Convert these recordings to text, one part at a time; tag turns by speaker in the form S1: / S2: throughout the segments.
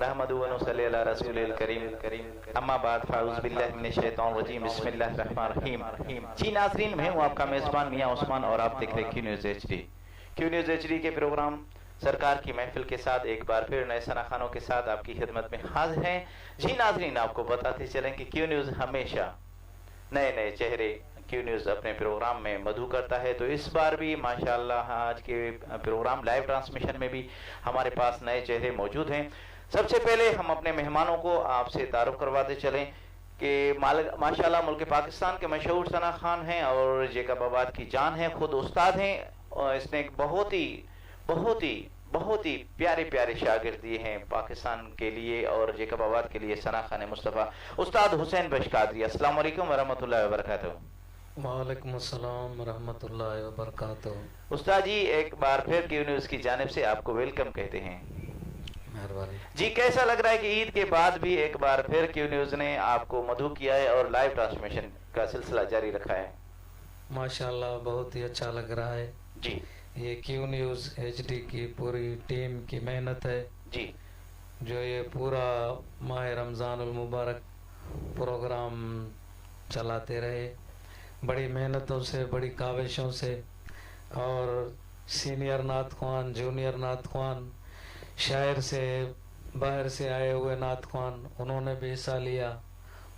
S1: रहमदु व नसल्ली अला रसूलिल करीम अम्मा बाद फ़ाउज़ु बिल्लाहि मिनश शैतानिर रजीम बिस्मिल्लाहिर रहमानिर रहीम। जी नाज़रीन, मैं हूँ आपका मेज़बान मियां उस्मान और आप देख रहे हैं Q news HD. Q news HD के प्रोग्राम सरकार की महफिल के साथ एक बार फिर नए सनाखानों के साथ आपकी खिदमत में हाजिर हैं। जी नाज़रीन, आपको बताते चलें कि क्यू न्यूज़ हमेशा नए नए चेहरे क्यू न्यूज़ अपने प्रोग्राम में मधु करता है। तो इस बार भी माशाल्लाह आज के प्रोग्राम लाइव ट्रांसमिशन में भी हमारे पास नए चेहरे मौजूद हैं। सबसे पहले हम अपने मेहमानों को आपसे तारुफ करवाते चलें कि माशाल्लाह मुल्क पाकिस्तान के मशहूर सना खान हैं और जैकबाबाद की जान है, खुद उस्ताद हैं और इसने एक बहुत ही प्यारे प्यारे शागिर्द दिए हैं पाकिस्तान के लिए और जैकबाबाद के लिए सना खान मुस्तफ़ा उस्ताद हुसैन बख्श कादरी। अस्सलाम वालेकुम व रहमतुल्लाहि व बरकातहू।
S2: वालेकुम अस्सलाम व रहमतुल्लाहि व बरकातहू।
S1: उस्ताद जी एक बार फिर क्यू न्यूज़ की जानिब से आपको वेलकम कहते हैं। जी, कैसा लग रहा है कि ईद के बाद भी एक बार फिर क्यू न्यूज़ ने आपको मधु किया है और लाइव ट्रांसमिशन का सिलसिला जारी रखा है?
S2: माशाल्लाह बहुत ही अच्छा लग रहा है
S1: जी।
S2: ये क्यू न्यूज़ एचडी की पूरी टीम की मेहनत है
S1: जी,
S2: जो ये पूरा माह रमज़ानुल मुबारक प्रोग्राम चलाते रहे बड़ी मेहनतों से, बड़ी काविशों से। और सीनियर नात ख्वान, जूनियर नात ख्वान, शायर से, बाहर से आए हुए नात ख्वान, उन्होंने भी हिस्सा लिया।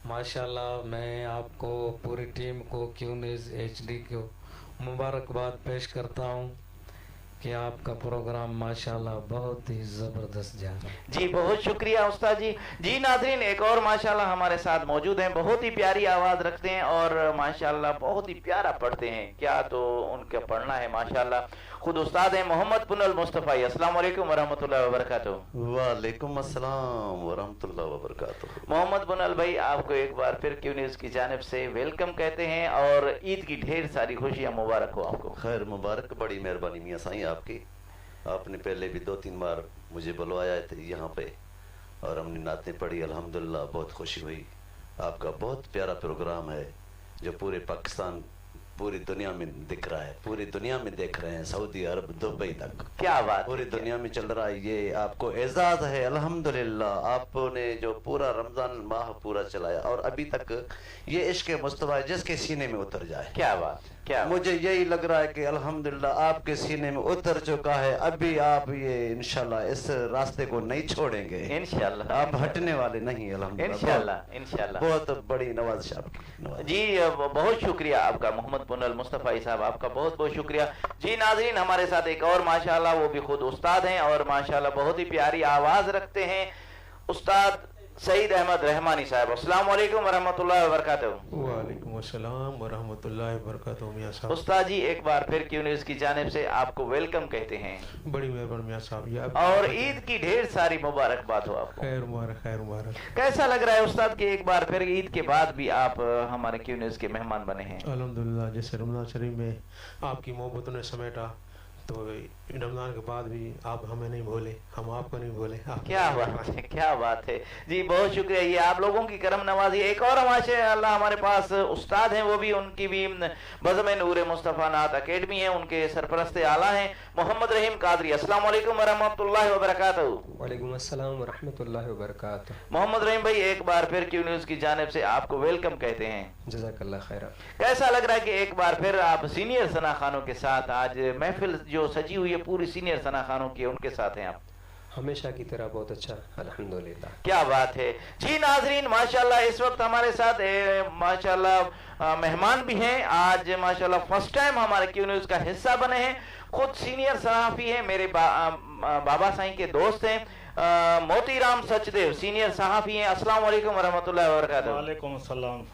S2: माशाल्लाह मैं आपको पूरी टीम को क्यू न्यूज़ एचडी को मुबारकबाद पेश करता हूँ कि आपका प्रोग्राम माशाल्लाह बहुत ही ज़बरदस्त जा रहा है।
S1: जी बहुत शुक्रिया उस्ताद जी। जी नाज़रीन, एक और माशाल्लाह हमारे साथ मौजूद हैं, बहुत ही प्यारी आवाज़ रखते हैं और माशाल्लाह बहुत ही प्यारा पढ़ते हैं। क्या तो उनका पढ़ना है माशाल्लाह। खुद उस्ताद हैं मोहम्मद पुनल मुस्तफ़ा। अस्सलाम वालेकुम व रहमतुल्लाहि व बरकातहू।
S3: वालेकुम अस्सलाम व रहमतुल्लाहि व बरकातहू।
S1: मोहम्मद पुनल भाई, आपको एक बार फिर क्यू न्यूज़ की जानिब से वेलकम कहते हैं और ईद की ढेर सारी खुशियाँ मुबारक हो आपको।
S3: खैर मुबारक, बड़ी मेहरबानी मियाँ साईं आपकी। आपने पहले भी 2-3 बार मुझे बुलवाया थे यहाँ पे और हमने नातें पढ़ी, अल्हम्दुलिल्लाह बहुत खुशी हुई। आपका बहुत प्यारा प्रोग्राम है जो पूरे पाकिस्तान, पूरी दुनिया में दिख रहा है, पूरी दुनिया में देख रहे हैं, सऊदी अरब, दुबई तक।
S1: क्या बात,
S3: पूरी दुनिया में चल रहा है। ये आपको एजाज है अल्हम्दुलिल्लाह। आपने जो पूरा रमजान माह पूरा चलाया और अभी तक ये इश्क़ मुस्तफ़ा जिसके सीने में उतर जाए।
S1: क्या बात, क्या
S3: मुझे यही लग रहा है कि अल्हम्दुलिल्लाह आपके सीने में उतर चुका है। अभी आप ये इंशाल्लाह इस रास्ते को नहीं छोड़ेंगे,
S1: इंशाल्लाह
S3: आप हटने वाले नहीं। अल्हम्दुलिल्लाह,
S1: इंशाल्लाह इंशाल्लाह।
S3: बहुत बड़ी नवाज़िश आपकी।
S1: जी बहुत शुक्रिया आपका मोहम्मद पुनल मुस्तफ़ा साहब, आपका बहुत बहुत शुक्रिया। जी नाज़रीन, हमारे साथ एक और माशाल्लाह वो भी खुद उस्ताद हैं और माशाल्लाह बहुत ही प्यारी आवाज़ रखते हैं, उस्ताद सईद अहमद रहमानी साहब। अस्सलाम वालेकुम व रहमतुल्लाहि व बरकातहू।
S4: वालेकुम अस्सलाम व रहमतुल्लाहि व बरकातहू। मियां साहब,
S1: उस्ताद जी एक बार फिर क्यू न्यूज़ की जानिब से आपको वेलकम कहते हैं।
S4: बड़ी मेहरबानी मियां साहब।
S1: और ईद की ढेर सारी मुबारकबाद हो आपको।
S4: खैर मुबारक, खैर मुबारक।
S1: कैसा लग रहा है उस्ताद कि एक बार फिर ईद के बाद भी आप हमारे क्यू न्यूज़ के मेहमान बने हैं?
S4: अल्हम्दुलिल्लाह, जैसे रमज़ान शरीफ में आपकी मोहब्बतों ने समेटा, तो रमज़ान के बाद भी आप हमें नहीं भूले, हम आपको नहीं भूले।
S1: क्या बात है, क्या बात है। जी बहुत शुक्रिया, ये आप लोगों की करम नवाजी। एक और माशाअल्लाह हमारे पास उस्ताद हैं, वो भी उनकी भी बज़म नूर मुस्तफ़ा नात अकेडमी है, उनके सरपरस्त आला हैं मोहम्मद रहीम कादरी। अस्सलाम वालेकुम व रहमतुल्लाहि व बरकातहू।
S5: वालेकुम अस्सलाम व रहमतुल्लाहि व बरकातहू।
S1: मोहम्मद रहीम भाई, एक बार फिर क्यू न्यूज़ की जानिब से आपको वेलकम कहते हैं।
S5: जज़ाकल्लाह खैर।
S1: कैसा लग रहा है कि एक बार फिर आप सीनियर सना खानों के साथ आज महफिल जो सजी हुई है पूरी सीनियर सना खानों की, उनके साथ हैं आप?
S5: हमेशा की तरह बहुत अच्छा, अल्हम्दुलिल्लाह।
S1: क्या बात है। जी नाजरीन, माशाल्लाह इस वक्त हमारे साथ माशाल्लाह मेहमान भी हैं। आज माशाल्लाह फर्स्ट टाइम हमारे क्यू न्यूज़ का हिस्सा बने हैं। खुद सीनियर सहाफ़ी हैं, मेरे बाबा साईं के दोस्त हैं, मोतीराम सचदेव सीनियर सहाफ़ी हैं। अस्सलाम वालेकुम वरहमतुल्लाहि वबरकातुहू।
S6: वालेकुम अस्सलाम।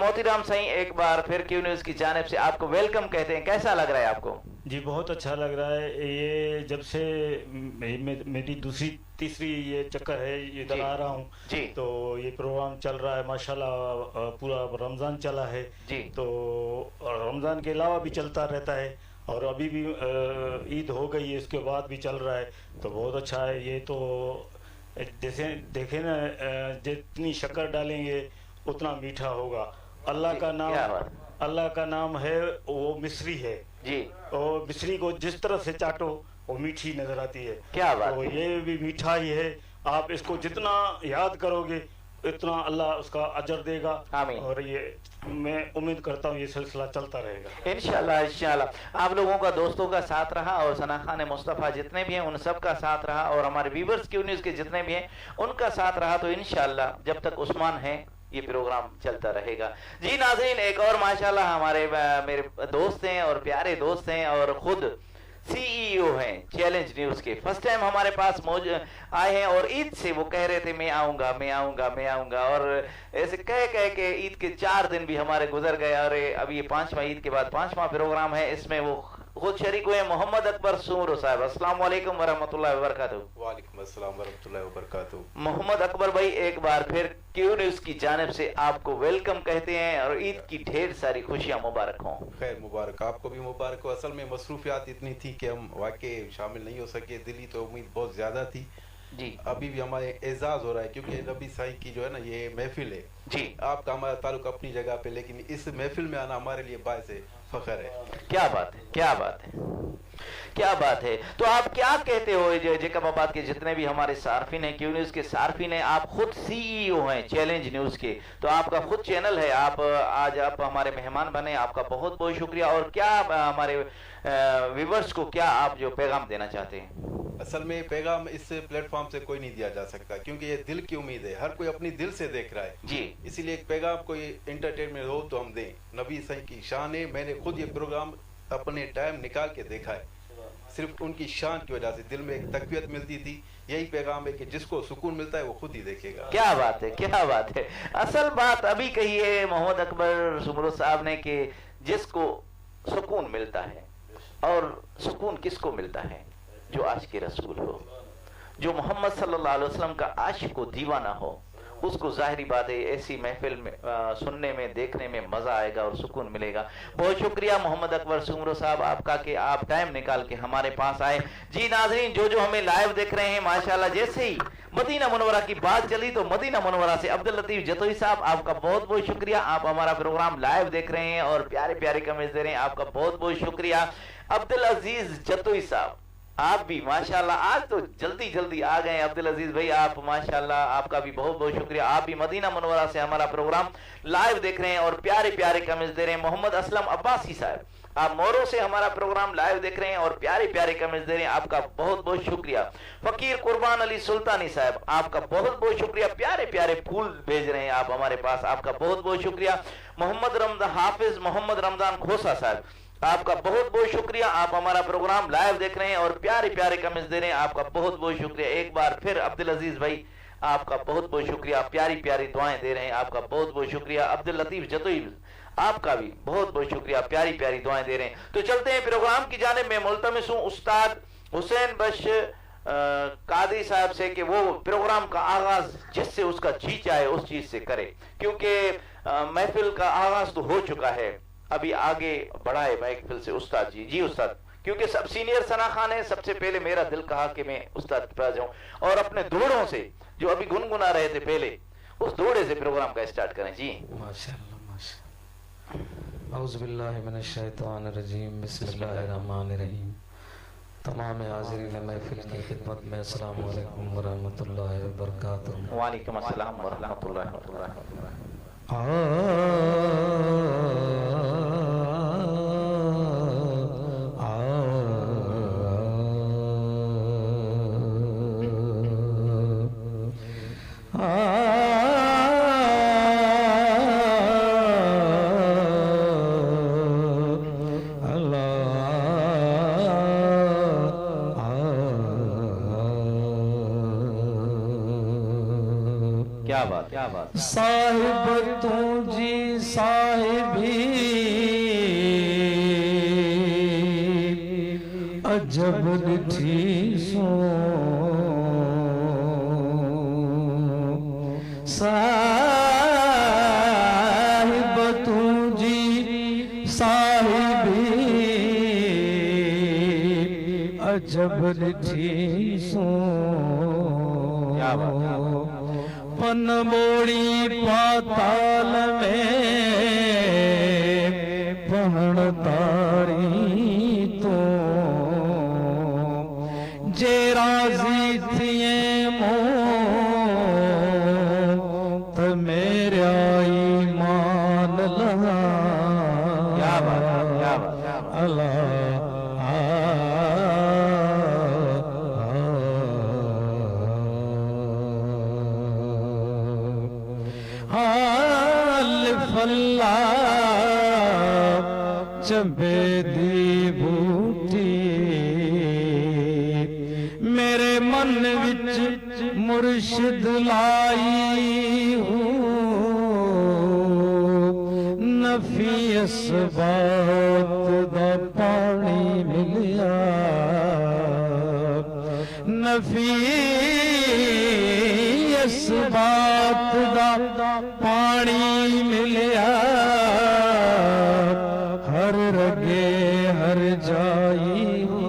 S1: मोतीराम साईं, एक बार फिर क्यू न्यूज़ की जानिब से आपको वेलकम कहते हैं। कैसा लग रहा है आपको?
S6: जी बहुत अच्छा लग रहा है। ये जब से मेरी दूसरी तीसरी ये चक्कर है इधर आ रहा हूँ
S1: जी,
S6: तो ये प्रोग्राम चल रहा है माशाल्लाह। पूरा रमज़ान चला है
S1: जी,
S6: तो रमज़ान के अलावा भी चलता रहता है और अभी भी ईद हो गई है, इसके बाद भी चल रहा है, तो बहुत अच्छा है। ये तो जैसे देखें ना, जितनी शक्कर डालेंगे उतना मीठा होगा। अल्लाह का नाम है, वो मिस्री है
S1: जी,
S6: और मिस्री को जिस तरह से चाटो वो मीठी नजर आती है।
S1: क्या बात।
S6: तो ये भी मीठा ही है आप इसको जितना याद करोगे इतना अल्लाह उसका अजर देगा।
S1: आमीन।
S6: और ये मैं उम्मीद करता हूँ ये सिलसिला चलता रहेगा
S1: इंशाल्लाह इंशाल्लाह। आप लोगों का, दोस्तों का साथ रहा और सना खान मुस्तफ़ा जितने भी हैं उन सब का साथ रहा और हमारे व्यूवर्स क्यू न्यूज़ के जितने भी हैं उनका साथ रहा, तो इंशाल्लाह जब तक उस्मान है ये प्रोग्राम चलता रहेगा। जी नाज़रीन, एक और माशाल्लाह हमारे मेरे दोस्त हैं और प्यारे दोस्त हैं और खुद सीईओ हैं चैलेंज न्यूज के। फर्स्ट टाइम हमारे पास आए हैं और ईद से वो कह रहे थे मैं आऊंगा मैं आऊंगा मैं आऊंगा, और ऐसे कह के ईद के 4 दिन भी हमारे गुजर गए और अभी ये 5वां ईद के बाद 5वां प्रोग्राम है, इसमें वो खुद शरीक हुए। मोहम्मद अकबर सुमरो साहब, अस्सलाम वालेकुम वरहमतुल्लाहि वबरकातुहू।
S7: वालेकुम अस्सलाम वरहमतुल्लाहि वबरकातुहू।
S1: मोहम्मद अकबर भाई, एक बार फिर क्यू न्यूज़ की जानिब से आपको वेलकम कहते हैं और ईद की ढेर सारी खुशियां मुबारक हों।
S7: खैर मुबारक, आपको भी मुबारक हो। असल में मसरूफियात इतनी थी कि हम वाकई शामिल नहीं हो सके, दिली तो उम्मीद बहुत ज़्यादा थी
S1: जी।
S7: अभी भी हमारे एजाज हो रहा है क्योंकि नबी साई की जो है ना ये महफिल है
S1: जी।
S7: आपका हमारा ताल्लुक अपनी जगह पे, लेकिन इस महफिल में आना हमारे लिए बायस फख्र है।
S1: क्या बात है, क्या बात है, क्या बात है। तो आप क्या कहते हो जेकबाबाद के जितने भी हमारे सार्फिन हैं, क्यू न्यूज़ के सार्फिन हैं, आप खुद सीईओ हैं चैलेंज न्यूज़ के, तो आपका खुद चैनल है, आप आज आप हमारे मेहमान बने, आपका बहुत बहुत शुक्रिया। और क्या हमारे व्यूवर्स को क्या आप जो पैगाम देना चाहते हैं?
S7: असल में पैगाम इस प्लेटफॉर्म से कोई नहीं दिया जा सकता क्योंकि ये दिल की उम्मीद है, हर कोई अपनी दिल से देख रहा है
S1: जी।
S7: इसीलिए एक पैगाम कोई एंटरटेनमेंट हो तो हम दें। नबी सही की शान है, मैंने खुद ये प्रोग्राम अपने टाइम निकाल के देखा है, सिर्फ उनकी शान की वजह से दिल में एक तकवीत मिलती थी। यही पैगाम है कि जिसको सुकून मिलता है वो खुद ही देखेगा।
S1: क्या बात है, क्या बात है। असल बात अभी कही है मोहम्मद अकबर सुमरो साहब ने कि जिसको सुकून मिलता है, और सुकून किसको मिलता है? जो आशिक रसूल हो, जो मोहम्मद सल्लल्लाहु अलैहि वसल्लम का आशिक हो, दीवाना हो, उसको जाहिरी बात है ऐसी महफिल में सुनने में देखने में मजा आएगा और सुकून मिलेगा। बहुत शुक्रिया मोहम्मद अकबर सुमरो साहब आपका कि आप टाइम निकाल के हमारे पास आए। जी नाजरीन, जो हमें लाइव देख रहे हैं माशाल्लाह, जैसे ही मदीना मुनव्वरा की बात चली तो मदीना मुनव्वरा से अब्दुल लतीफ जतोई साहब आपका बहुत बहुत शुक्रिया, आप हमारा प्रोग्राम लाइव देख रहे हैं और प्यारे प्यारे कमेंट्स दे रहे हैं, आपका बहुत बहुत शुक्रिया। अब्दुल अजीज जतोई साहब आप भी माशाल्लाह आज तो जल्दी जल्दी आ गए। अब्दुल अजीज भाई आप माशाल्लाह, आपका भी बहुत बहुत शुक्रिया, आप भी मदीना मुनव्वरा से हमारा प्रोग्राम लाइव देख रहे हैं और प्यारे प्यारे कमेंट्स दे रहे हैं। मोहम्मद असलम अब्बासी साहब आप मोरो से हमारा प्रोग्राम लाइव देख रहे हैं और प्यारे प्यारे कमेंट्स दे रहे हैं, आपका बहुत बहुत शुक्रिया। फकीर कुर्बान अली सुल्तानी साहब आपका बहुत बहुत शुक्रिया, प्यारे प्यारे फूल भेज रहे हैं आप हमारे पास, आपका बहुत बहुत शुक्रिया। मोहम्मद रमजान हाफिज मोहम्मद रमजान खोसा साहब आपका बहुत बहुत शुक्रिया, आप हमारा प्रोग्राम लाइव देख रहे हैं और प्यारे प्यारे कमेंट्स दे रहे हैं, आपका बहुत बहुत शुक्रिया। एक बार फिर अब्दुल अजीज भाई आपका बहुत बहुत शुक्रिया, प्यारी प्यारी दुआएं दे रहे हैं, आपका बहुत बहुत शुक्रिया। अब्दुल लतीफ जतोई आपका भी बहुत बहुत शुक्रिया, प्यारी प्यारी दुआएं दे रहे हैं। तो चलते हैं प्रोग्राम की जानिब में। मुल्तमिस हूँ उस्ताद हुसैन बश कादी साहब से कि वो प्रोग्राम का आगाज जिससे उसका जी चाहे उस चीज से करे, क्योंकि महफिल का आगाज तो हो चुका है, अभी आगे बढ़ाए महफिल से उस्ताद जी। जी उस्ताद, क्योंकि सब सीनियर सना खान है, सबसे पहले मेरा दिल कहा कि मैं उस्ताद के पास जाऊं और अपने दौड़ों से जो अभी गुनगुना रहे थे पहले उस दौड़े से प्रोग्राम का स्टार्ट करें। जी
S2: माशाअल्लाह माशाअल्लाह। औज़ु बिल्लाहि मिनश शैतानिर रजीम, बिस्मिल्लाहिर रहमानिर रहीम। तमाम हाज़िरीन महफिल की खिदमत में अस्सलाम वालेकुम व रहमतुल्लाहि व बरकातुहू।
S1: वालेकुम अस्सलाम व रहमतुल्लाहि व बरकातुहू। क्या बात, क्या बात।
S2: साहिब तू जी साहिबी अजब ॾिठी सो, साहिब तू जी साहिबी अजब ॾिठी सो।
S1: क्या बात, क्या बात।
S2: पन बोड़ी पाताल में पहण तारी तो जे राज़ी थिए मोह चबेदी बूटी मेरे मन विच मुर्शिद लाई हूँ नफीस बात दा पानी मिलिया नफीस बात दा पानी मिलिया हर रगे हर जाई हो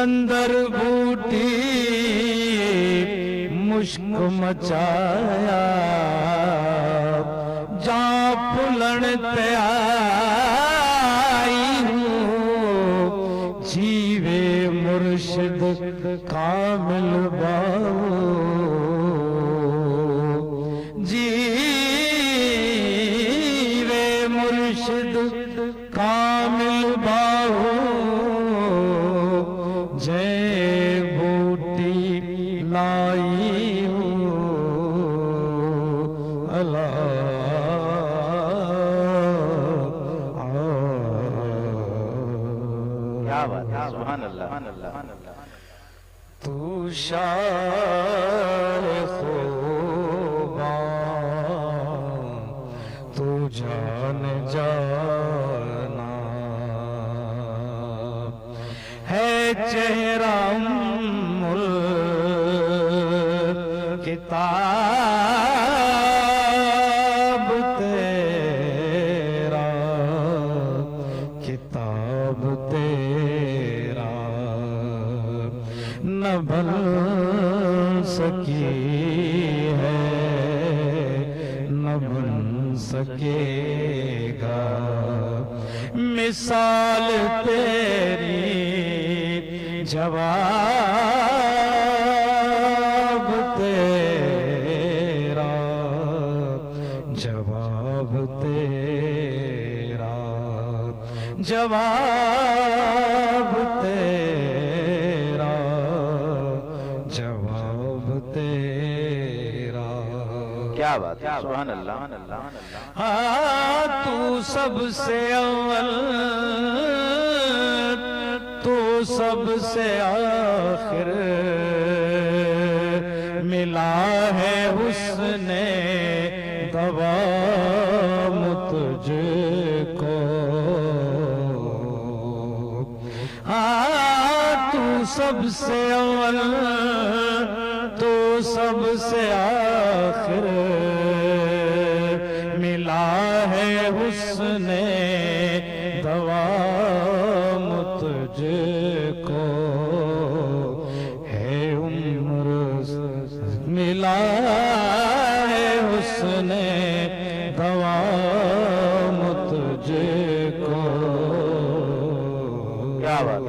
S2: अंदर बूटी मुश्क मचाया जा पुलन ते आई हूँ जीवे मुर्शिद कामिल बाबू कामिल बाहू जय बूटी लाई हूँ अल्लाह
S1: क्या बात है सुभान अल्लाह
S2: तू शार ख़ुबा तू जान जाना है चेहरा उम्मुल किताब तेरा न बन सकी है न बन सकेगा मिसाल तेरी जवाब तेरा जवाब तेरा जवाब तेरा जवाब तेरा।
S1: क्या बात है सुभान अल्लाह।
S2: हाँ तू सबसे अव्वल तू सबसे आखिर मिला है उसने दवा तुझको। हाँ तू सबसे अव्वल तू सबसे आखिर मिला है उसने दवा तुझको। है उम्र मिला है उसने दवा तुझको।
S1: क्या बात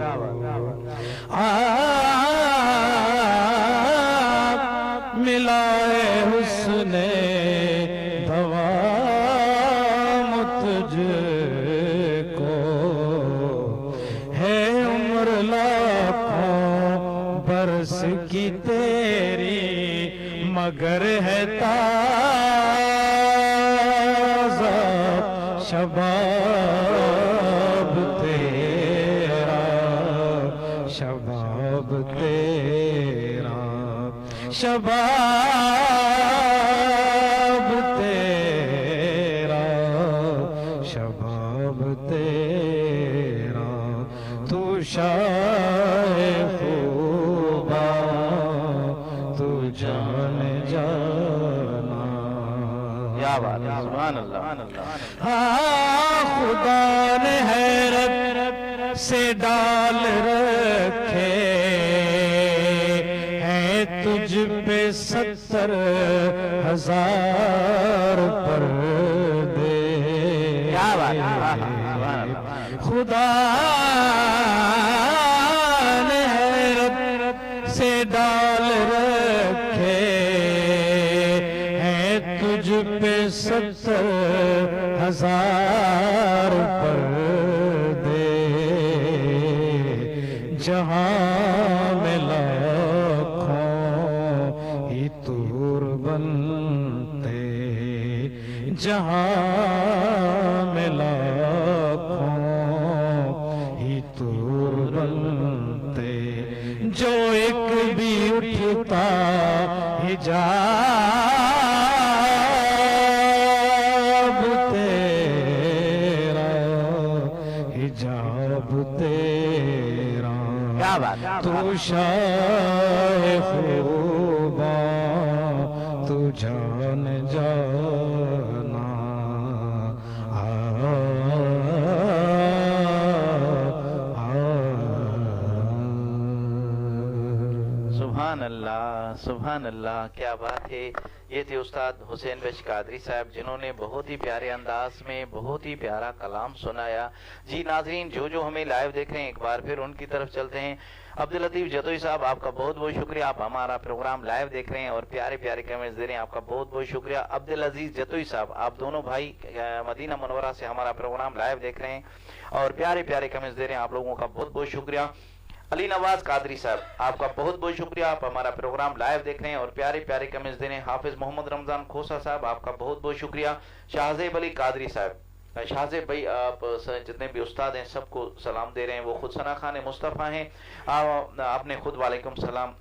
S2: मिला है उसने दवा तुझको। है उम्र लाखों बरस की तेरी मगर है ताज़ा शबाब तेरा शबाब तेरा शबाब तेरा शबाब तेरा। तू शाए खूबा तू जान जाना।
S1: क्या बात है सुभान अल्लाह।
S2: हाँ खुदा ने हैरत से डाल रखे हैं तुझ पे 70,000 पर्दे।
S1: क्या बात है
S2: खुदा ने हैरत से डाल रखे हैं तुझ पे 70,000 हजार पर्दे जहां में लाखों ही तूर बनते, जहां में लाखों ही तूर बनते, जो एक भी उठता हिजाब तेरा, हिजाब तेरा,
S1: क्या बात,
S2: तू शाह खूबा, तू जान जाना,
S1: सुभान अल्लाह, सुभान अल्लाह, क्या बात है। ये थे उस्ताद हुसैन बख्श कादरी साहब, जिन्होंने बहुत ही प्यारे अंदाज में बहुत ही प्यारा कलाम सुनाया। जी नाजरीन, जो जो हमें लाइव देख रहे हैं, एक बार फिर उनकी तरफ चलते हैं। अब्दुल लतीफ जतोई साहब, आपका बहुत बहुत शुक्रिया, आप हमारा प्रोग्राम लाइव देख रहे हैं और प्यारे प्यारे कमेंट्स दे रहे हैं, आपका बहुत बहुत शुक्रिया। अब्दुल अजीज जतोई साहब, आप दोनों भाई मदीना मुनव्वरा से हमारा प्रोग्राम लाइव देख रहे हैं और प्यारे प्यारे कमेंट्स दे रहे हैं, आप लोगों का बहुत बहुत शुक्रिया। अली नवाज कादरी साहब, आपका बहुत बहुत शुक्रिया, आप हमारा प्रोग्राम लाइव देख रहे हैं और प्यारे प्यारे कमेंट्स दे रहे हैं। हाफिज मोहम्मद रमजान खोसा साहब, आपका बहुत बहुत शुक्रिया। शाहजेब अली कादरी साहब, शाहजेब भाई, आप जितने भी उस्ताद हैं सबको सलाम दे रहे हैं, वो खुद सना खान मुस्तफ़ा हैं, आपने खुद वालेकुम सलाम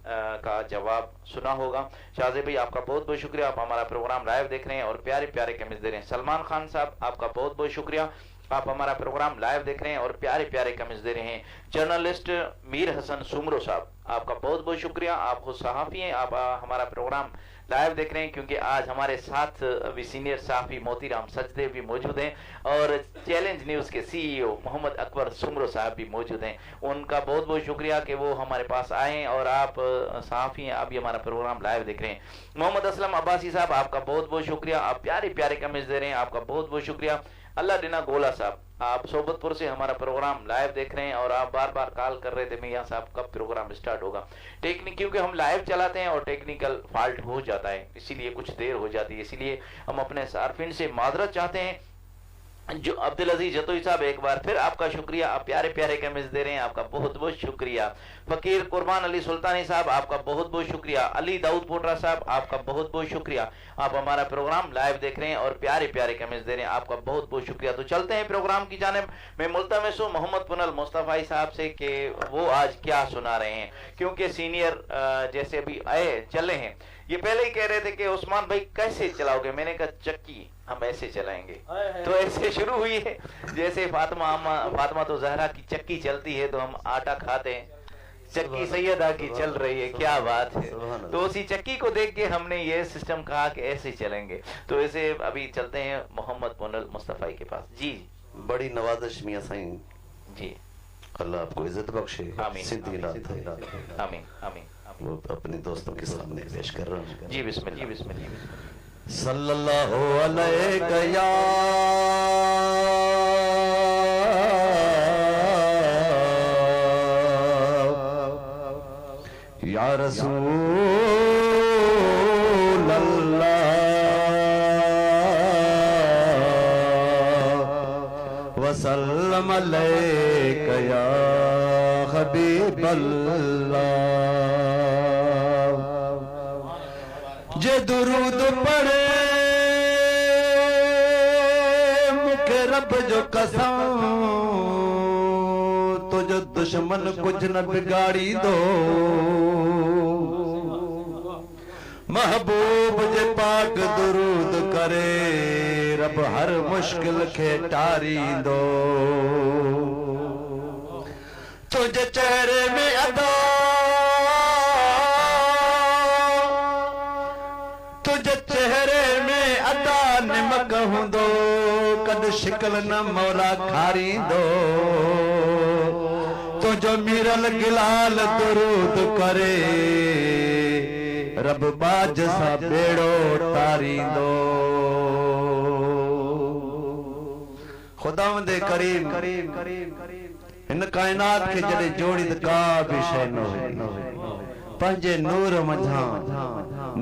S1: का जवाब सुना होगा। शाहजेब भाई, आपका बहुत बहुत शुक्रिया, आप हमारा प्रोग्राम लाइव देख रहे हैं और प्यारे प्यारे कमेंट्स दे रहे हैं। सलमान खान साहब, आपका बहुत बहुत शुक्रिया, आप हमारा प्रोग्राम लाइव देख रहे हैं और प्यारे प्यारे कमेंट्स दे रहे हैं। जर्नलिस्ट मीर हसन सुमरो साहब, आपका बहुत बहुत शुक्रिया, आप खुद सहाफ़ी हैं, आप हमारा प्रोग्राम लाइव देख रहे हैं क्योंकि आज हमारे साथ अभी सीनियर सहाफ़ी मोतीराम सचदे भी मौजूद हैं और चैलेंज न्यूज़ के CEO मोहम्मद अकबर सुमरो साहब भी मौजूद हैं। उनका बहुत बहुत शुक्रिया कि वो हमारे पास आए हैं और आप सहाफ़ी हैं, आप भी हमारा प्रोग्राम लाइव देख रहे हैं। मोहम्मद असलम अब्बासी साहब, आपका बहुत बहुत शुक्रिया, आप प्यारे प्यारे कमेंट्स दे रहे हैं, आपका बहुत बहुत शुक्रिया। अल्लाह डिना गोला साहब, आप सोबतपुर से हमारा प्रोग्राम लाइव देख रहे हैं और आप बार बार कॉल कर रहे थे मियां साहब कब प्रोग्राम स्टार्ट होगा। टेक्निक, क्योंकि हम लाइव चलाते हैं और टेक्निकल फॉल्ट हो जाता है, इसीलिए कुछ देर हो जाती है, इसीलिए हम अपने सार्फिन से माजरत चाहते हैं। जो अब्दुल अजीज जतोई साहब, एक बार फिर आपका शुक्रिया, आप प्यारे प्यारे कमेंट्स दे रहे हैं, आपका बहुत बहुत शुक्रिया। फकीर कुर्बान अली सुल्तानी साहब, आपका बहुत बहुत शुक्रिया। अली दाऊद पोटरा साहब, आपका बहुत बहुत शुक्रिया, आप हमारा प्रोग्राम लाइव देख रहे हैं और प्यारे प्यारे कमेंट्स दे रहे हैं, आपका बहुत बहुत शुक्रिया। तो चलते हैं प्रोग्राम की जानिब। मैं मुल्तमिस हूँ मोहम्मद पुनल मुस्तफ़ाई साहब से कि वो आज क्या सुना रहे हैं, क्योंकि सीनियर जैसे अभी आए चले हैं, ये पहले ही कह रहे थे कि उस्मान भाई कैसे चलाओगे, मैंने कहा चक्की हम ऐसे चलाएंगे। तो ऐसे शुरू हुई है, जैसे फातिमा तो जहरा की चक्की चलती है तो हम आटा खाते हैं, चक्की सैयदा की चल रही है, क्या बात है। तो उसी चक्की को देख के हमने ये सिस्टम कहा कि ऐसे चलेंगे। तो ऐसे अभी चलते हैं मोहम्मद पुनल मुस्तफ़ाई के पास। जी,
S3: बड़ी नवाजिश मियां साईं जी, अल्लाह आपको इज्जत बख्शे,
S1: आमीन आमीन आमीन।
S3: वो अपने दोस्तों के सामने पेश कर रहा हूँ।
S1: जी बिस्मिल्लाह बिस्मिल्लाह।
S3: सल्लल्लाहु अलैहि या रसूल अल्लाह वसल्लम अलैका या हबीब अल्लाह। जे दुरूद पढ़े मुखे रब जो कसम, तो जो दुश्मन कुछ न बिगाड़ी दो। महबूब जे पाक दुरूद करे, रब हर मुश्किल खे टारी दो। तुझे चेहरे में अदा, तुझे चेहरे में अदा निमक हूंदो, कद शिकल न मौला खारी दो। तुझो मीरल गिलाल दुरूद करे, रब बाज सा बेड़ो तारी दो। खुदावंद करीम इन कायनात के जड़े जोड़ी का भी शय न हुई, पंजे नूर मझा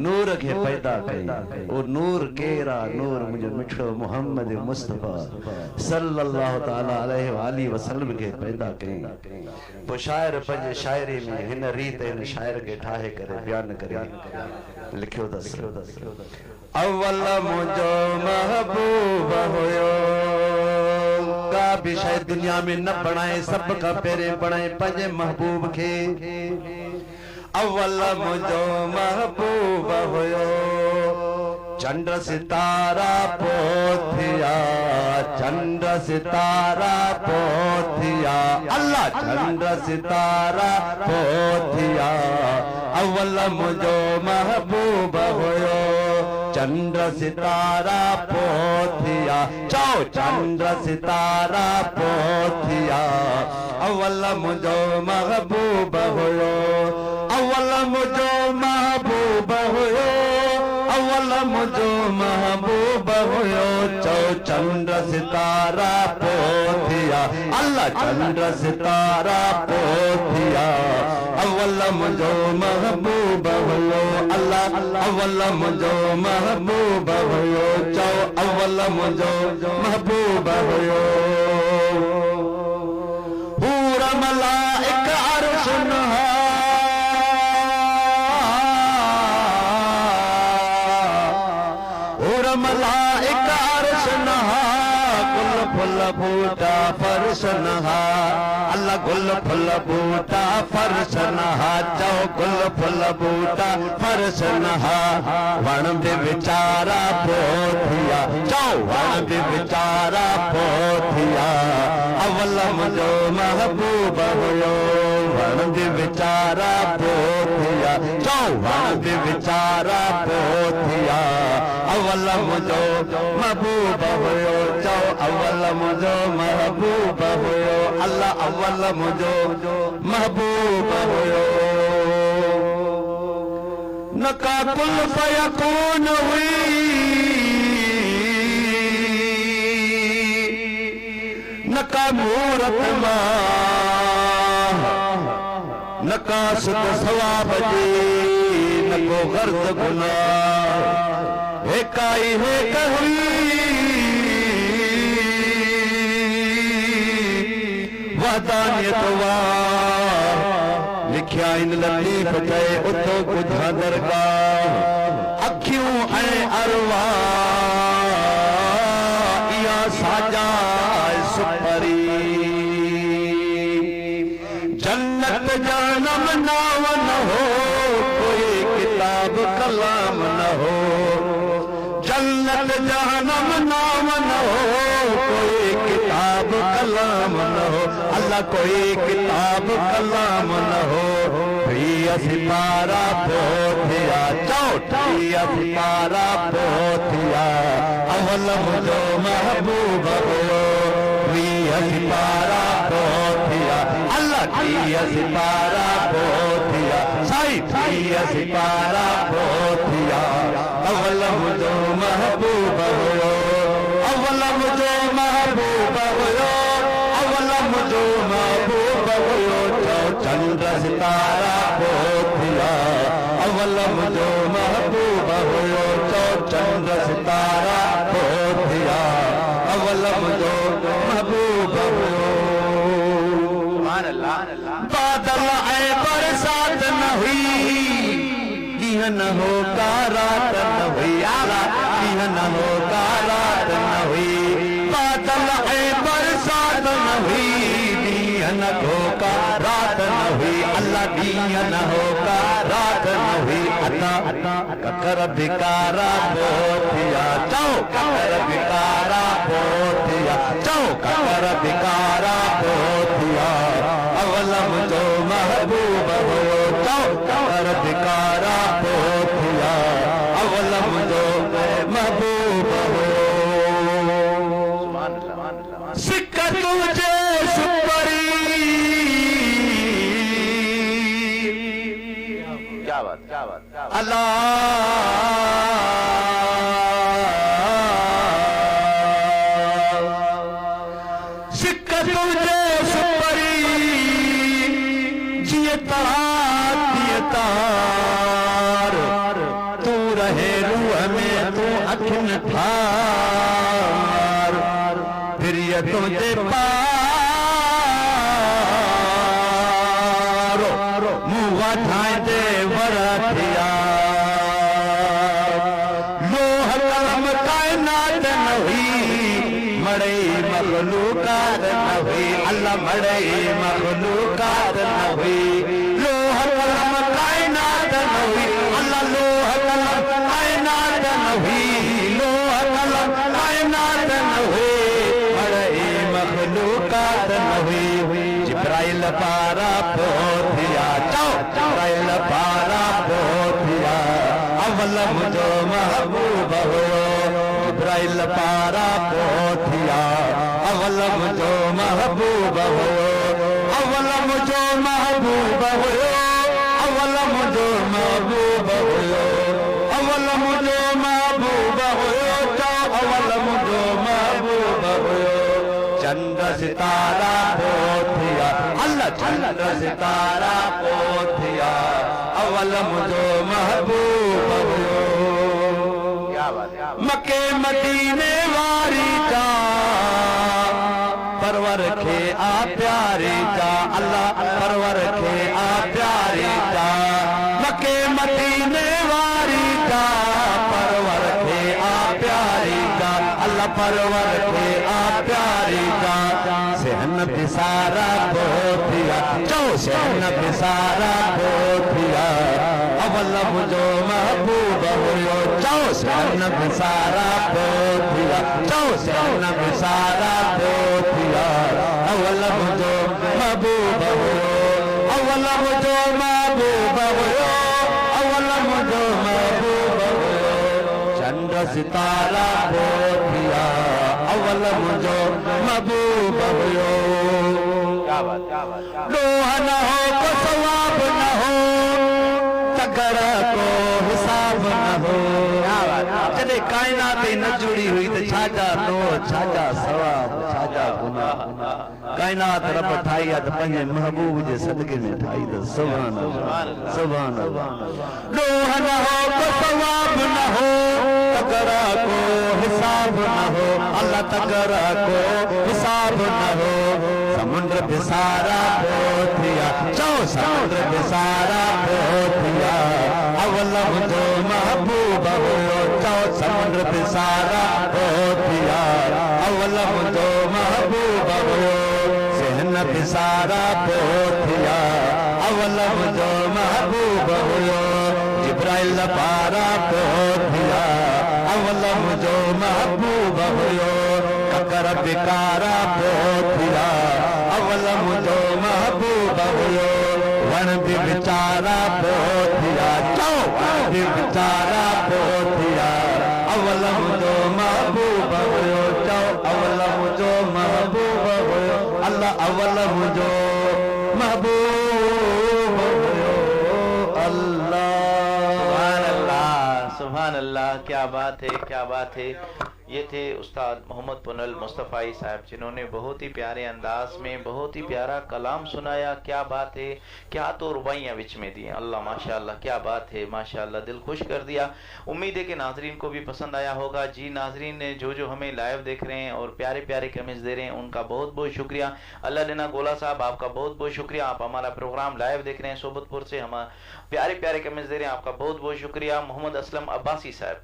S3: नूर के पैदा कई ओ नूर केरा नूर मुझे मिठड़ो मोहम्मद मुस्तफा सल्लल्लाहु ताला अलैहि वाली वसल्लम के पैदा कई। वो शायर पंजे शायरी में हिन रीत इन शायर के ठाहे करे बयान करे लिखियो दस अव्वल मुझो महबूब होयो का भी शायद दुनिया में न बनाए सब का पेरे बनाए पंजे महबूब के अव्वल मुझो महबूब होयो चंद्र सितारा पोथिया चंद्र सितारा पोथिया अल्लाह चंद्र सितारा पोथिया अव्वल मुझो महबूब होयो चंद्र सितारा पोथिया चाओ चंद्र सितारा पोथिया अव्वल मुझो महबूब होयो अव्वल मुझो महबूब होयो अव्वल मुझो महबूब होयो चौ चंद्र सितारा पोथिया अल्लाह चंद्र सितारा पोथिया अव्वल मुझो महबूब होयो अल्लाह अव्वल मुझो महबूब होयो चौ अव्वल मुझो महबूब होयो पूरा मलाइक अर्श नहा मलाइक अर्श नहा गुल फुल बूटा फर्श नहा अल्लाह गुल फुल बूटा फर्श नहा चौ गुल फुल बूटा फर्श नहा वण बि विचारा पोथिया चौ वण बि विचारा पोथिया अव्वल मुझो महबूब हुयो वण बि विचारा पोथिया चौ वण बि विचारा पोथिया अव्वल मुझो महबूब हुयो चौ अव्वल मुझो महबूब हुयो अल्लाह अव्वल मुझो महबूब हुयो नका कुल फयकून हुई नका मूरत मां नका सुद सवाब जी नको गर्द गुनाह एकाई है कहुई वहदानियत वाह लिखिया इन लतीफ कहे उतो कुझा दरगाह अखियों ऐं अरवाह इया साजा सुपरी जन्नत जानम नाम न हो कोई किताब कलाम न हो जन्नत जहन्नम नाम न हो कोई किताब कलाम न हो अल्लाह कोई किताब कलाम न हो प्रिय सितारा पोथिया चौथिया सितारा पोथिया अव्वल मुझो महबूब हो प्रिय सितारा पोथिया अल्लाह प्रिय सितारा पोथिया साईं प्रिय सितारा पोथिया अव्वल मुझो महबूब हुयो अव्वल मुझो महबूब हुयो अव्वल मुझो महबूब हुयो चौ चंद्र सितारा पोथिया अव्वल मुझो महबूब हुयो चौ चंद्र सितारा पोथिया अव्वल मुझो महबूब हुयो बादल ऐं बरसात न हुई न हो का रात न हुई न हो का रात न हुई बादल ऐं बरसात न हुई न हो का रात न हुई अल्लाह न हो का रात न हुई ककर भिकारा पोथिया चौ ककर भिकारा पोथिया चौ ककर भिकारा पोथिया अव्वल मुझो महबूब हो चौ ककर भिकारा पोथिया अव्वल मुझो महबूब हो सिक तुझे सुपरी क्या बात अल्लाह सिक तुझे सुपरी जिए तड़ा
S8: तार, तू रहे रूह में तू अखिन ठार, फिर ये तुझे पारो मुआ ठाए दे वरथिया, लोह कलम कायनात न हुई, मड़ई मखलूकात न हुई, अल्लाह मड़ई मखलूकात न हुई, लोह कलम कायनात न हुई, अल्लाह लोह कलम कायनात न हुई, लोह कलम कायनात न हुई, मड़ई मखलूकात न हुई, जिब्राइल पारा पोथिया, जिब्राइल पारा पोथिया, अवल मुझो महबूब हो, जिब्राइल पारा पोथिया, अवल मुझो महबूब हो, अवल मुझो महबूब हो, अवल मुझो महबूब हो, अवल मुझो महबूब हो, अवल मुझो महबूब हो, चंद्र सितारा पोथिया, अल्लाह चंद्र सितारा पोथिया, अवल मुझो महबूब हो। मक्के मदीने वारी जा परवर खे आ प्यारे जा, अल्लाह परवर खे आ प्यारे जा, मक्के मदीने वारी जा परवर खे आ प्यारे जा, अल्लाह परवर खे आ प्यारे जा, सहन बिसारा पोथिया, चो सहन बिसारा पोथिया, अवल मुझो महबूब हुयो, चो सहन बिसारा पोथिया, चो सहन बिसारा पोथिया, अवल मुझो महबूब हुयो, अवल मुझो महबूब हुयो, अवल मुझो महबूब हुयो, चंद्र सितारा पोथिया, अवल मुझो महबूब हुयो। लोह न हो को सवाब न हो, तगर को हिसाब न हो, जॾहिं कायनात न जुड़ी हुई तो छाजा नो छाजा सवाब छाजा गुनाह, कायनात रब ठाई आहे त पंहिंजे महबूब जे सदके में ठाई त सुभान अल्लाह सुभान अल्लाह। लोह न हो को सवाब न हो, तगड़ा को हिसाब न हो, अल्लाह तगड़ा को हिसाब न हो, समुद्र बिसारा पोथिया, चो समुद्र बिसारा पोथिया, अवल मुझो महबूब हुयो, चो समुद्र बिसारा पोथिया, अवल मुझो महबूब हुयो, सहन बिसारा पोथिया, अवल मुझो महबूब हुयो, जिब्राइल पारा पोथिया, अवल मुझो महबूब हुयो, ककर बिकारा पोथिया, अवल मुझो महबूब हुयो, वण बि बिचारा पोथिया, चो वण बि बिचारा पोथिया, अवल मुझो महबूब हुयो, चो अवल मुझो महबूब हुयो, अल्लाह अवल मुझो महबूब हुयो, अल्लाह
S1: सुभान अल्लाह। क्या बात है, क्या बात है। ये थे उस्ताद मोहम्मद पुनल मुस्तफ़ाई साहब, जिन्होंने बहुत ही प्यारे अंदाज में बहुत ही प्यारा कलाम सुनाया। क्या बात है, क्या तो रुबाइयाँ विच में दी, अल्लाह माशाअल्लाह, क्या बात है माशाअल्लाह, दिल खुश कर दिया। उम्मीद है कि नाजरीन को भी पसंद आया होगा। जी नाजरीन जो हमें लाइव देख रहे हैं और प्यारे प्यारे कमेंट्स दे रहे हैं, उनका बहुत बहुत शुक्रिया। अल्लाह देना गोला साहब, आपका बहुत बहुत शुक्रिया, आप हमारा प्रोग्राम लाइव देख रहे हैं सोबतपुर से, हम प्यारे प्यारे कमेंट्स दे रहे हैं, आपका बहुत बहुत शुक्रिया। मोहम्मद असलम अब्बासी साहब,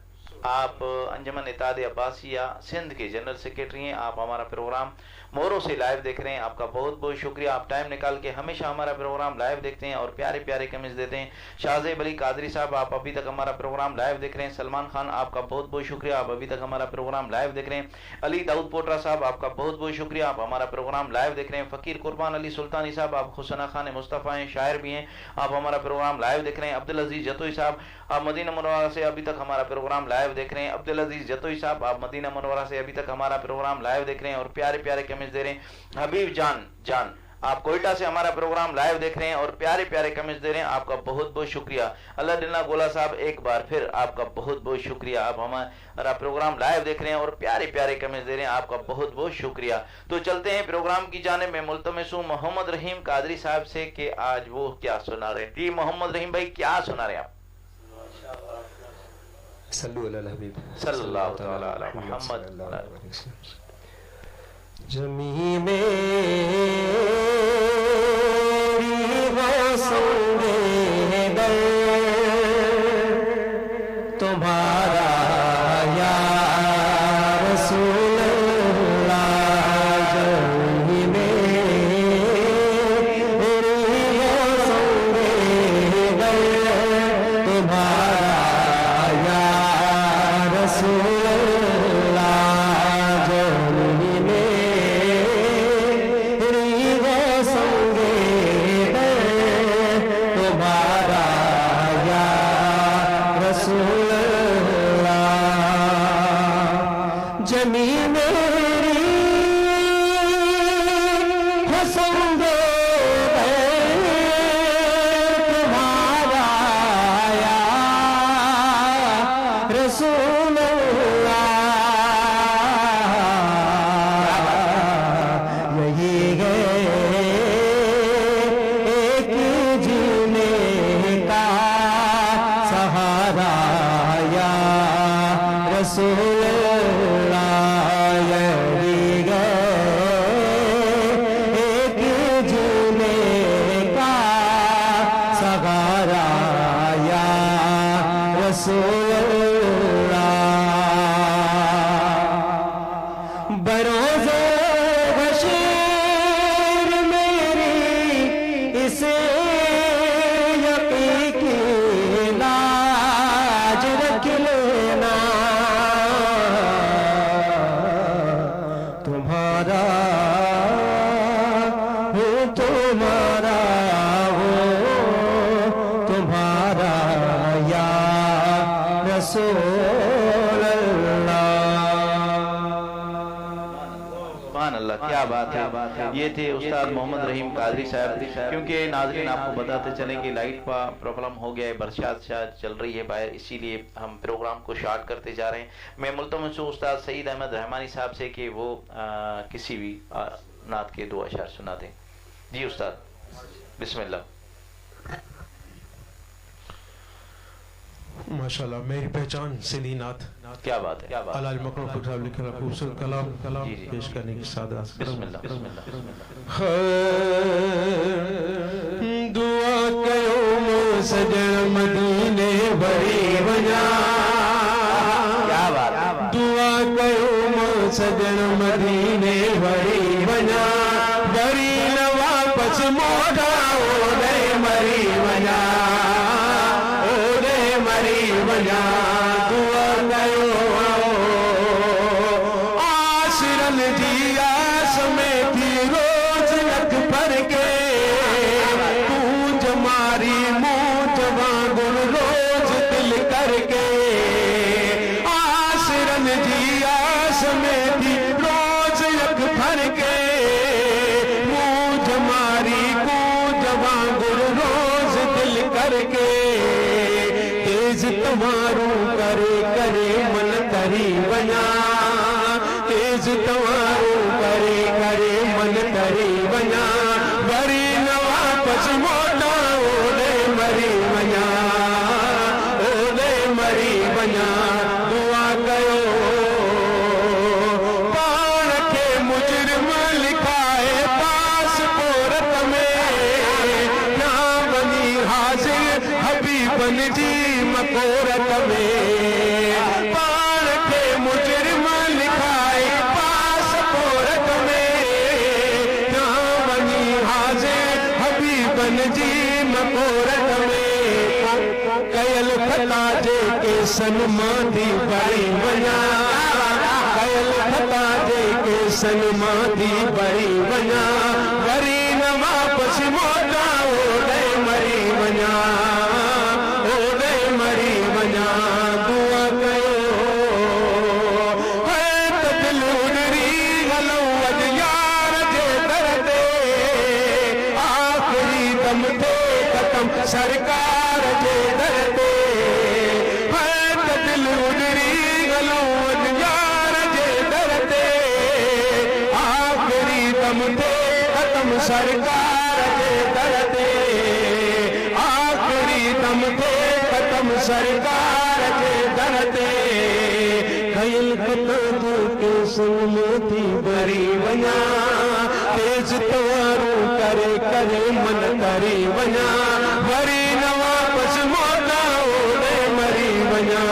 S1: आप अंजमन इत्तेहाद अब्बासिया सिंध के जनरल सेक्रेटरी हैं, आप हमारा प्रोग्राम मोरों से लाइव देख रहे हैं, आपका बहुत बहुत शुक्रिया। आप टाइम निकाल के हमेशा हमारा प्रोग्राम लाइव देखते हैं और प्यारे प्यारे कमेंट्स देते हैं। शाहजेब अली कादरी साहब, आप अभी तक हमारा प्रोग्राम लाइव देख रहे हैं। सलमान खान, आपका बहुत बहुत शुक्रिया, आप अभी तक हमारा प्रोग्राम लाइव देख रहे हैं। अली दाऊद पोटरा साहब, आपका बहुत बहुत शुक्रिया, आप हमारा प्रोग्राम लाइव देख रहे हैं। फ़कीर कुर्बान अली सुल्तानी साहब, आप हुसैन खान मुस्तफ़ा हैं, शायर भी हैं, आप हमारा प्रोग्राम लाइव देख रहे हैं। अब्दुल अजीज जतोई साहब, आप मदीना मुनव्वरा से अभी तक हमारा प्रोग्राम लाइव देख रहे हैं। अब्दुल अजीज जतोई साहब, आप मदीना मुनव्वरा से अभी तक हमारा प्रोग्राम लाइव देख रहे हैं और प्यारे प्यारे कमेंट्स दे रहे हैं। हबीब जान आप कोयटा से हमारा प्रोग्राम लाइव देख रहे हैं और प्यारे प्यारे कमेंट्स दे रहे हैं, आपका बहुत बहुत शुक्रिया। अल्लाह दिल्ला गोला साहब एक बार फिर आपका बहुत बहुत शुक्रिया। आप हमारा प्रोग्राम लाइव देख रहे हैं और प्यारे प्यारे कमेंट्स दे रहे हैं, आपका बहुत बहुत शुक्रिया। तो चलते हैं प्रोग्राम की जानिब में। मुल्तमिस हूं मोहम्मद रहीम कादरी साहब से कि आज वो क्या सुना रहे हैं। जी मोहम्मद रहीम भाई क्या सुना रहे हैं आप?
S5: सल्लल्लाहु अलैहि हबीब
S1: सल्लल्लाहु तआला अलैहि मुहम्मद।
S5: जमी मेरी वो संगे दर तुम्हारा या रसूल अल्लाह। जमी मेरी वो संगे दर तुम्हारा या रसूल अल्लाह। जमी मेरी वो संगे दर तुम्हारा या रसूल अल्लाह। जमी मेरी हो संगे तुम्हारा या रसूल अल्लाह। यही है एक जीने का सहारा या रसूल अल्लाह। यही है एक जीने का सहारा या रसूल अल्लाह। बरोज़े बशीर मेरी इसे यकीन की लाज रख लेना। तुम्हारा हो तुम्हारा हो तुम्हारा या रसूल अल्लाह।
S1: सुभान अल्लाह, क्या बात है। ये थे उस्ताद मोहम्मद रहीम कादरी साहब। क्योंकि नाज़रीन आपको बताते चलें कि लाइट का प्रॉब्लम हो गया है, बरसात चल रही है बाहर, इसीलिए हम प्रोग्राम को शॉर्ट करते जा रहे हैं। मैं मुल्तमिस हूं उस्ताद सईद अहमद रहमानी साहब से कि वो किसी भी नात के दो अशार सुना दें। जी उस्ताद बिस्मिल्लाह।
S4: माशाल्लाह, मेरी पहचान सिली नाथ।
S1: क्या बात है, क्या बात है।
S4: अलाल मकरूम साहब लिखा खूबसूरत कलाम
S1: जी, जी।
S4: पेश करने की सादत।
S1: बिस्मिल्लाह बिस्मिल्लाह बिस्मिल्लाह।
S5: दुआ कयो सजण मदीने भरी वञा।
S1: क्या बात है।
S5: दुआ कयो सजण मदीने भरी वञा। वरी न वापस मोड़ा ओॾे मरी वञा। ओॾे मरी वञा। दुआ कयो आशिरन जी आस में थी रोज लख भर के। तूं मारी मूठ वांगुर रोज दिल करके। आशिरन जी आस में थी रोज लख भर के। मूठ मारी कूद वांगुर रोज दिल करके। तेज तवारू करे करे मन करी वञा। तेज तवारू करे करे मन करी वञा। वरी न वापस मोटा ओॾे मरी वञा। ओॾे मरी वञा। दुआ कयो पाण खे मुजरिम लिखाए पासपोर्ट में। या वञी हाज़िर हबीबन जी मकोरत में। पाण खे मुजरिम लिखाए पासपोर्ट में। या वञी हाज़िर हबीबन जी मकोरत में। कयल खता जेके सनमां थी भरी वञा। कयल खता जेके सनमां थी भरी वञा। वरी न वापस मोटा ओॾे मरी वञा। ओॾे मरी वञा। दुआ कयो है त दिल उॾरी हलो अॼु यार जे दर ते। सरकार जे दर ते है त दिल उजरी गलोन यार जे दर ते आखिरी दम ते खत्म सरकार जे दर ते आखिरी दम ते खत्म सरकार जे दर ते खयल कतो के सुनती बरी वया तेज तवारू करे करे मन करे वया वरी न वापस मोटा ओले मरी वया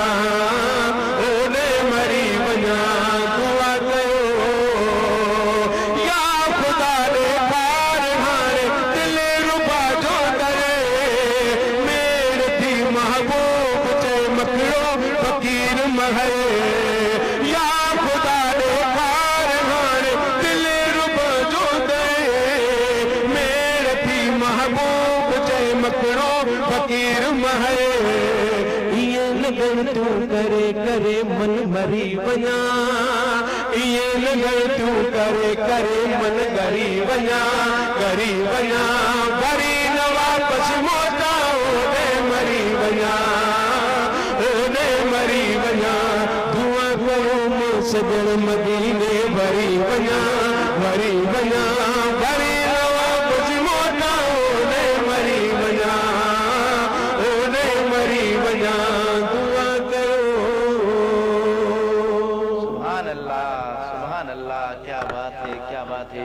S5: ओले मरी वया दुआ कयो या खुदा दे पार हारे दिल रुबा जो करे मेरे थी महबूब चे मकड़ो फकीर महे या खुदा दे पार हारे दिल रुबा जो करे मेरे थी महबूब चे मकड़ो फकीर महे ये लगन तू करे करे मन मरी वया ये लगन तू करे करे मन गरी वया भरी न वापस मोटा ओले मरी वया ओले मरी वया दुआ करो सजन मदीने भरी वया भरी न वापस मोटा ओले मरी वया ओले मरी वया दुआ करो।
S1: सुभान अल्लाह, क्या बात है, क्या बात है।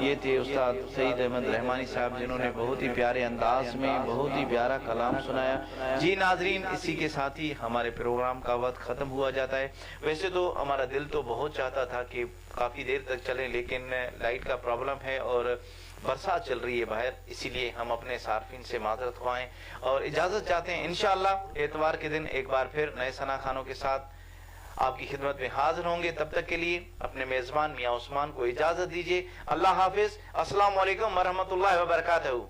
S1: ये थे उस्ताद सईद अहमद रहमानी साहब जिन्होंने बहुत ही प्यारे अंदाज में बहुत ही प्यारा कलाम सुनाया। जी नाजरीन, इसी के साथ ही हमारे प्रोग्राम का वक्त ख़त्म हुआ जाता है। वैसे तो हमारा दिल तो बहुत चाहता था कि काफ़ी देर तक चलें, लेकिन लाइट का प्रॉब्लम है और बरसात चल रही है बाहर, इसीलिए हम अपने सार्फिन से माजरत ख्वाएं और इजाज़त चाहते हैं। इंशाअल्लाह एतवार के दिन एक बार फिर नए सना खानों के साथ आपकी खिदमत में हाजिर होंगे। तब तक के लिए अपने मेज़बान मियां उस्मान को इजाज़त दीजिए। अल्लाह हाफिज़। अस्सलामु अलैकुम व रहमतुल्लाहि व बरकातहू।